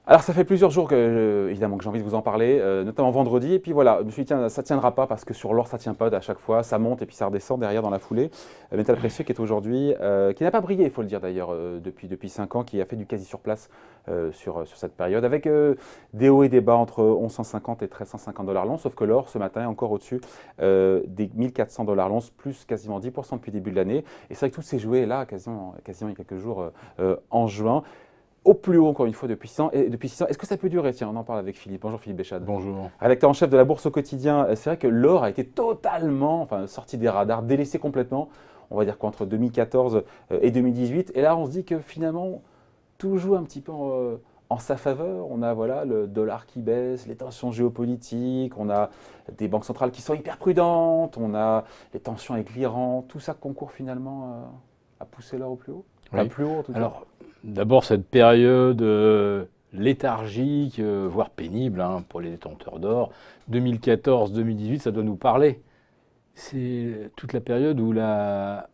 Alors ça fait plusieurs jours que, évidemment, que j'ai envie de vous en parler, notamment vendredi. Et puis voilà, je me suis dit, tiens, ça ne tiendra pas parce que sur l'or, ça ne tient pas à chaque fois. Ça monte et puis ça redescend derrière dans la foulée. Métal précieux qui est aujourd'hui, qui n'a pas brillé, il faut le dire d'ailleurs, depuis 5 ans, qui a fait du quasi sur place sur cette période, avec des hauts et des bas entre 1150 et 1350 $ l'once. Sauf que l'or, ce matin, est encore au-dessus des 1400 $ l'once, plus quasiment 10% depuis le début de l'année. Et c'est vrai que tout s'est joué là, quasiment il y a quelques jours, en juin. Au plus haut, encore une fois, depuis 6 ans. Est-ce que ça peut durer? Tiens, on en parle avec Philippe. Bonjour Philippe Béchade. Bonjour. Rédacteur en chef de la Bourse au quotidien. C'est vrai que l'or a été totalement sorti des radars, délaissé complètement, on va dire qu'entre 2014 et 2018. Et là, on se dit que finalement, tout joue un petit peu en sa faveur. On a le dollar qui baisse, les tensions géopolitiques, on a des banques centrales qui sont hyper prudentes, on a les tensions avec l'Iran. Tout ça concourt finalement à pousser l'or au plus haut? Oui. Plus haut en tout cas. Alors, d'abord, cette période léthargique, voire pénible pour les détenteurs d'or, 2014-2018, ça doit nous parler. C'est toute la période où la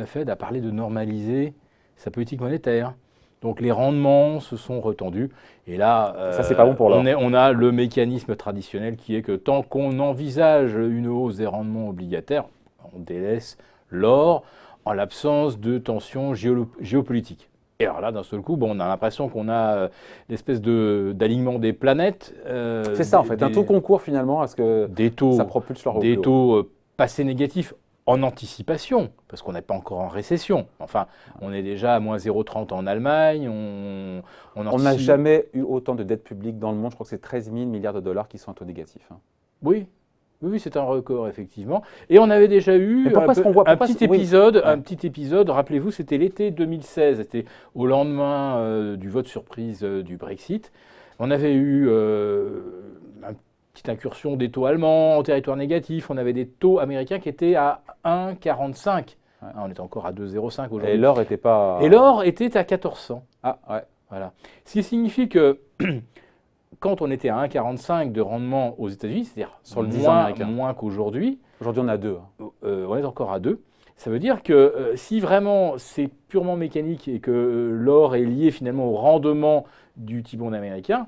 Fed a parlé de normaliser sa politique monétaire. Donc les rendements se sont retendus. Et là, ça, c'est pas bon pour l'or. On a le mécanisme traditionnel qui est que tant qu'on envisage une hausse des rendements obligataires, on délaisse l'or en l'absence de tensions géopolitiques. Et alors là, d'un seul coup, on a l'impression qu'on a l'espèce d'alignement des planètes. C'est ça, en fait. Un tout concours finalement à ce que ça propulse l'or au plus haut. Des taux passés négatifs en anticipation, parce qu'on n'est pas encore en récession. Enfin, on est déjà à moins 0,30 en Allemagne. On n'a jamais eu autant de dettes publiques dans le monde. Je crois que c'est 13 000 milliards de dollars qui sont en taux négatif. Oui, c'est un record, effectivement. Et on avait déjà eu un petit épisode, rappelez-vous, c'était l'été 2016, c'était au lendemain du vote surprise du Brexit. On avait eu une petite incursion des taux allemands en territoire négatif, on avait des taux américains qui étaient à 1,45. Ouais. On est encore à 2,05 aujourd'hui. Et l'or était pas... Et l'or était à 1400. Ah, ouais. Voilà. Ce qui signifie que... Quand on était à 1,45 de rendement aux États-Unis, c'est-à-dire sur le 10 ans américain, moins qu'aujourd'hui. Aujourd'hui, on est à 2. On est encore à 2. Ça veut dire que si vraiment c'est purement mécanique et que l'or est lié finalement au rendement du T-bond américain,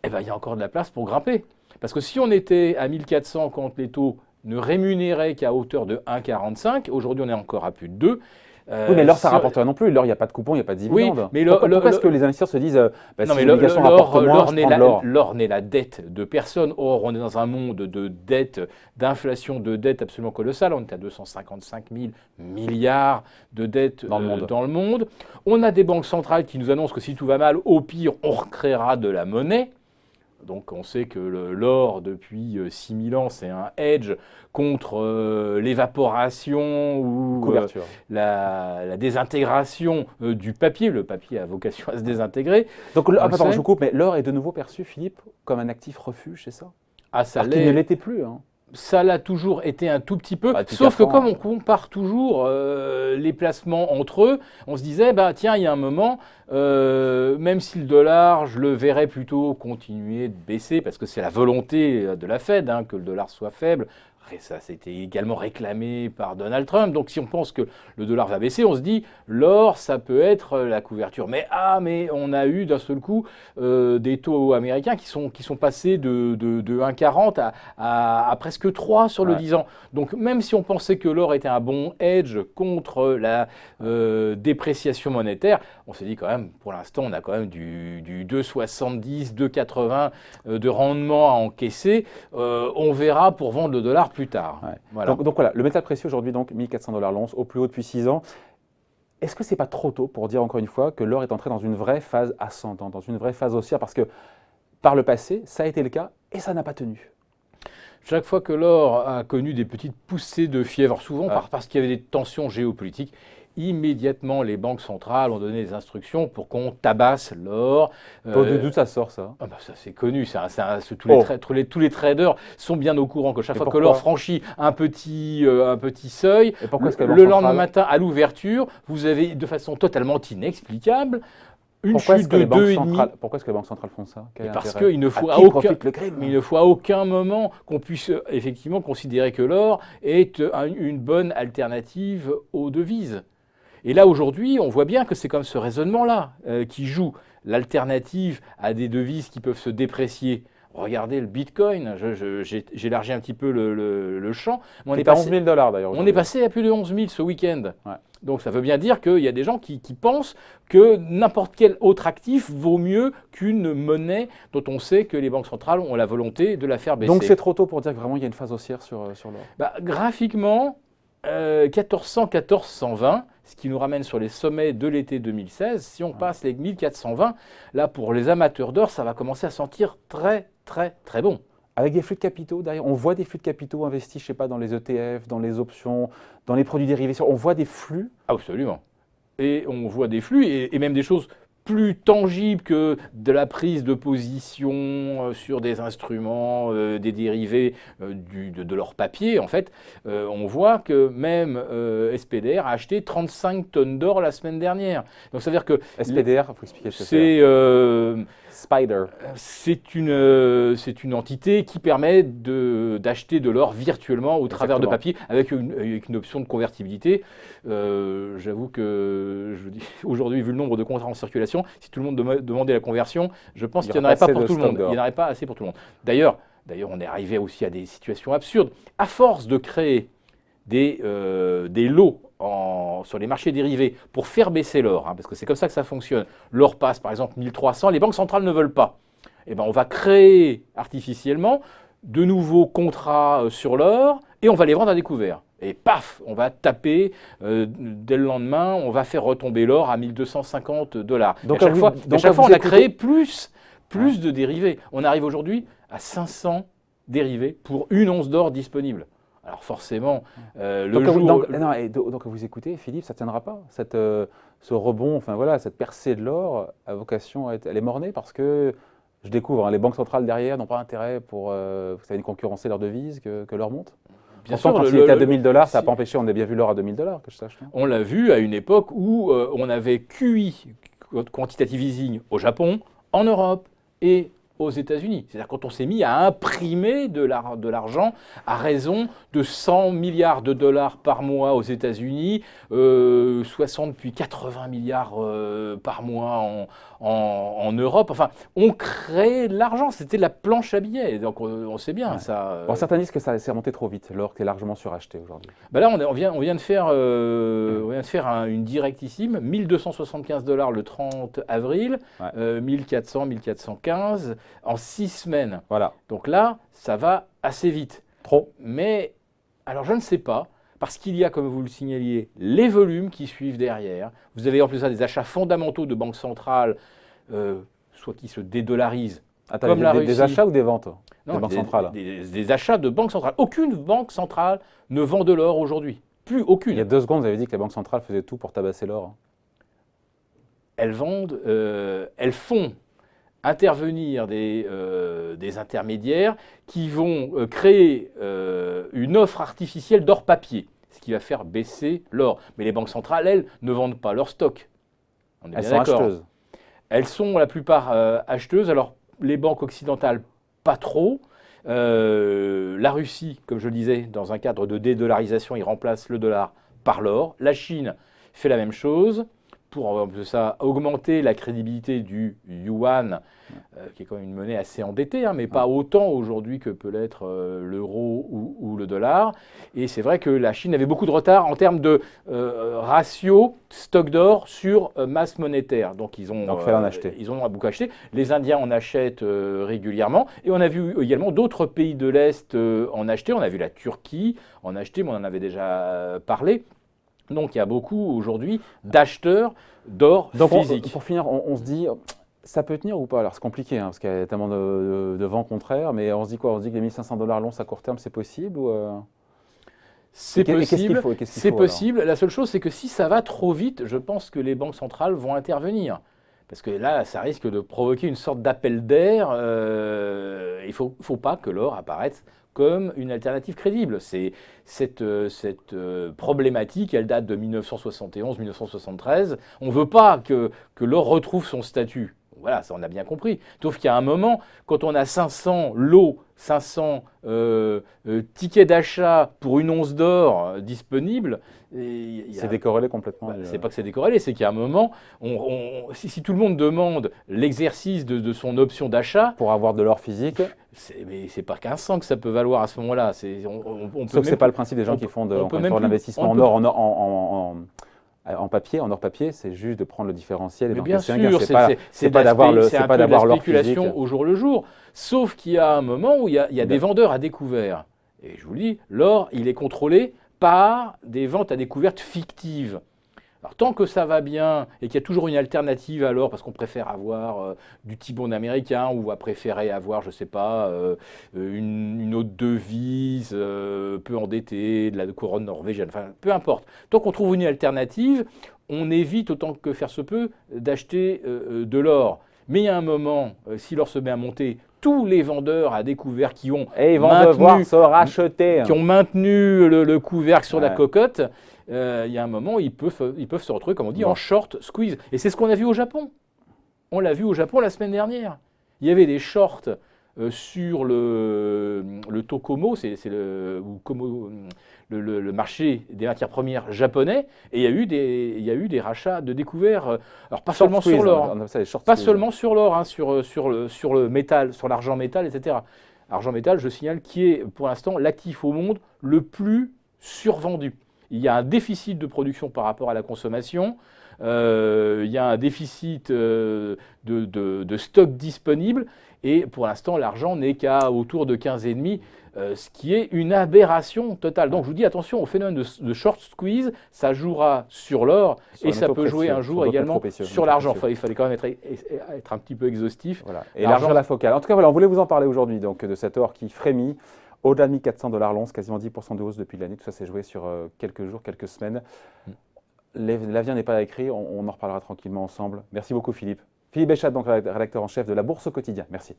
il y a encore de la place pour grimper. Parce que si on était à 1400 quand les taux ne rémunéraient qu'à hauteur de 1,45, aujourd'hui on est encore à plus de 2. Oui, mais l'or, ça ne rapporte rien non plus. L'or, il n'y a pas de coupon, il n'y a pas de dividende. Oui, mais pourquoi est-ce que les investisseurs se disent non, mais l'or n'est la dette de personne. Or, on est dans un monde de dette, d'inflation de dette absolument colossale. On est à 255 000 milliards de dettes dans le monde. On a des banques centrales qui nous annoncent que si tout va mal, au pire, on recréera de la monnaie. Donc on sait que l'or, depuis 6000 ans, c'est un hedge contre l'évaporation ou la désintégration du papier. Le papier a vocation à se désintégrer. Donc, je vous coupe, mais l'or est de nouveau perçu, Philippe, comme un actif refuge, c'est ça? Alors qu'il ne l'était plus. Ça l'a toujours été un tout petit peu, sauf que comme on compare toujours les placements entre eux, on se disait, tiens, il y a un moment, même si le dollar, je le verrais plutôt continuer de baisser, parce que c'est la volonté de la Fed que le dollar soit faible. Ça, c'était également réclamé par Donald Trump. Donc, si on pense que le dollar va baisser, on se dit, l'or, ça peut être la couverture. Mais on a eu d'un seul coup des taux américains qui sont passés de 1,40 à presque 3 sur le 10 ans. Donc, même si on pensait que l'or était un bon hedge contre la dépréciation monétaire, on s'est dit quand même, pour l'instant, on a quand même du 2,70, 2,80 de rendement à encaisser. On verra pour vendre le dollar plus tard. Ouais. Voilà. Donc voilà, le métal précieux aujourd'hui, 1400 $ l'once, au plus haut depuis 6 ans. Est-ce que ce n'est pas trop tôt pour dire encore une fois que l'or est entré dans une vraie phase ascendante, dans une vraie phase haussière? Parce que par le passé, ça a été le cas et ça n'a pas tenu. Chaque fois que l'or a connu des petites poussées de fièvre, souvent parce qu'il y avait des tensions géopolitiques, immédiatement, les banques centrales ont donné des instructions pour qu'on tabasse l'or. D'où ça sort, ça? Ça, c'est connu. Tous les traders sont bien au courant que chaque fois que l'or franchit un petit seuil, le lendemain matin, à l'ouverture, vous avez, de façon totalement inexplicable, une chute de 2,5. Pourquoi est-ce que les banques centrales font ça? Parce qu'il ne faut à aucun moment qu'on puisse effectivement considérer que l'or est une bonne alternative aux devises. Et là, aujourd'hui, on voit bien que c'est comme ce raisonnement-là qui joue. L'alternative à des devises qui peuvent se déprécier. Regardez le Bitcoin, j'élargis un petit peu le champ. On est à 11 000 $ d'ailleurs. On est passé à plus de 11 000 ce week-end. Ouais. Donc ça veut bien dire qu'il y a des gens qui pensent que n'importe quel autre actif vaut mieux qu'une monnaie dont on sait que les banques centrales ont la volonté de la faire baisser. Donc c'est trop tôt pour dire que vraiment il y a une phase haussière sur l'or. Graphiquement, 1400, 1420, ce qui nous ramène sur les sommets de l'été 2016. Si on passe les 1420, là pour les amateurs d'or, ça va commencer à sentir très très très bon. Avec des flux de capitaux derrière, on voit des flux de capitaux investis, je sais pas, dans les ETF, dans les options, dans les produits dérivés. On voit des flux. Absolument. Et on voit des flux et même des choses plus tangible que de la prise de position sur des instruments, des dérivés de leur papier, en fait, on voit que même SPDR a acheté 35 tonnes d'or la semaine dernière. Donc ça veut dire que SPDR, il faut expliquer ce que c'est. Spider. C'est une entité qui permet d'acheter de l'or virtuellement au travers de papier avec une option de convertibilité. J'avoue que aujourd'hui, vu le nombre de contrats en circulation, si tout le monde demandait la conversion, je pense qu'il n'y en aurait pas pour tout le monde. Il n'y en aurait pas assez pour tout le monde. D'ailleurs, on est arrivé aussi à des situations absurdes. À force de créer des lots sur les marchés dérivés pour faire baisser l'or, parce que c'est comme ça que ça fonctionne. L'or passe par exemple 1300, les banques centrales ne veulent pas. Eh ben, on va créer artificiellement de nouveaux contrats sur l'or et on va les vendre à découvert. Et paf, on va taper dès le lendemain, on va faire retomber l'or à 1250 $. Donc à chaque fois, on a créé plus de dérivés. On arrive aujourd'hui à 500 dérivés pour une once d'or disponible. Alors forcément, donc vous écoutez, Philippe, ça ne tiendra pas. Ce rebond, enfin voilà, cette percée de l'or a vocation à être, elle est mornée parce que je découvre, les banques centrales derrière n'ont pas intérêt pour une concurrencer leur devise que l'or monte. Bien sûr, quand il était à 2000 $, ça n'a pas empêché, on a bien vu l'or à 2000 $, que je sache. On l'a vu à une époque où on avait QE, quantitative easing, au Japon, en Europe et aux États-Unis. C'est-à-dire quand on s'est mis à imprimer de l'argent à raison de 100 milliards de dollars par mois aux États-Unis, 60 puis 80 milliards par mois en Europe. Enfin, on crée de l'argent. C'était la planche à billets. Donc on sait bien ça. Bon, certains disent que ça s'est remonté trop vite, l'or qui est largement suracheté aujourd'hui. Là, on vient de faire, une directissime, 1275 $ le 30 avril, 1400, 1415 en 6 semaines. Voilà. Donc là, ça va assez vite. Trop. Mais, alors je ne sais pas, parce qu'il y a, comme vous le signaliez, les volumes qui suivent derrière. Vous avez en plus ça des achats fondamentaux de banques centrales, soit qui se dédollarisent. Attends, comme la Russie. Des achats ou des ventes des banques centrales? Des achats de banques centrales. Aucune banque centrale ne vend de l'or aujourd'hui. Plus aucune. Il y a 2 secondes, vous avez dit que les banques centrales faisaient tout pour tabasser l'or. Elles vendent, elles font intervenir des intermédiaires qui vont créer une offre artificielle d'or papier, ce qui va faire baisser l'or. Mais les banques centrales, elles, ne vendent pas leur stock. Elles sont acheteuses. Elles sont la plupart acheteuses. Alors, les banques occidentales, pas trop. La Russie, comme je le disais, dans un cadre de dédollarisation, il remplace le dollar par l'or. La Chine fait la même chose. Pour ça, augmenter la crédibilité du yuan, qui est quand même une monnaie assez endettée, mais pas autant aujourd'hui que peut l'être l'euro ou le dollar. Et c'est vrai que la Chine avait beaucoup de retard en termes de ratio stock d'or sur masse monétaire. Donc ils ont beaucoup acheté. Les Indiens en achètent régulièrement. Et on a vu également d'autres pays de l'Est en acheter. On a vu la Turquie en acheter, mais on en avait déjà parlé. Donc il y a beaucoup aujourd'hui d'acheteurs d'or physique. Pour finir, on se dit, ça peut tenir ou pas? Alors c'est compliqué, parce qu'il y a tellement de vents contraires, mais on se dit quoi? On se dit que les 1500 $ l'once à court terme, c'est possible ou C'est possible. C'est possible. La seule chose, c'est que si ça va trop vite, je pense que les banques centrales vont intervenir. Parce que là, ça risque de provoquer une sorte d'appel d'air. Il ne faut pas que l'or apparaisse comme une alternative crédible. Cette problématique, elle date de 1971-1973. On ne veut pas que l'or retrouve son statut. Voilà, ça on a bien compris. Sauf qu'il y a un moment, quand on a 500 lots, 500 tickets d'achat pour une once d'or disponible, c'est décorrélé complètement. C'est pas que c'est décorrélé, c'est qu'il y a un moment, si tout le monde demande l'exercice de son option d'achat pour avoir de l'or physique, mais c'est pas 1500 que ça peut valoir à ce moment-là. Sauf que c'est pas le principe des gens qui font de l'investissement en or en papier, en or papier, c'est juste de prendre le différentiel et bien sûr, c'est pas d'avoir l'or physique. C'est un peu de la spéculation au jour le jour. Sauf qu'il y a un moment où il y a des vendeurs à découvert. Et je vous le dis, l'or, il est contrôlé par des ventes à découvert fictives. Alors, tant que ça va bien et qu'il y a toujours une alternative à l'or, parce qu'on préfère avoir du T-bond américain ou va préférer avoir, je ne sais pas, une autre devise peu endettée, de la couronne norvégienne, enfin, peu importe. Tant qu'on trouve une alternative, on évite autant que faire se peut d'acheter de l'or. Mais il y a un moment, si l'or se met à monter, tous les vendeurs à découvert qui ont se racheter, qui ont maintenu le couvercle sur la cocotte, il y a un moment où ils peuvent se retrouver, comme on dit, en short squeeze. Et c'est ce qu'on a vu au Japon. On l'a vu au Japon la semaine dernière. Il y avait des shorts sur le Tokomo, c'est le marché des matières premières japonais, et il y a eu des rachats de découvert, alors pas seulement sur l'or, pas seulement sur l'or, hein, sur le métal, sur l'argent métal, etc. Argent métal, je signale, qui est pour l'instant l'actif au monde le plus survendu. Il y a un déficit de production par rapport à la consommation, il y a un déficit de stock disponible, et pour l'instant, l'argent n'est qu'à autour de 15,5, ce qui est une aberration totale. Donc je vous dis attention au phénomène de short squeeze, ça jouera sur l'or et ça peut jouer un jour également sur l'argent. Il fallait quand même être un petit peu exhaustif. Voilà. Et l'argent à la focale. En tout cas, voilà, on voulait vous en parler aujourd'hui de cet or qui frémit. Au-delà de 1400 $ l'once, quasiment 10% de hausse depuis l'année. Tout ça s'est joué sur quelques jours, quelques semaines. L'avenir n'est pas écrit, on en reparlera tranquillement ensemble. Merci beaucoup Philippe. Philippe Béchat, donc rédacteur en chef de La Bourse au quotidien. Merci.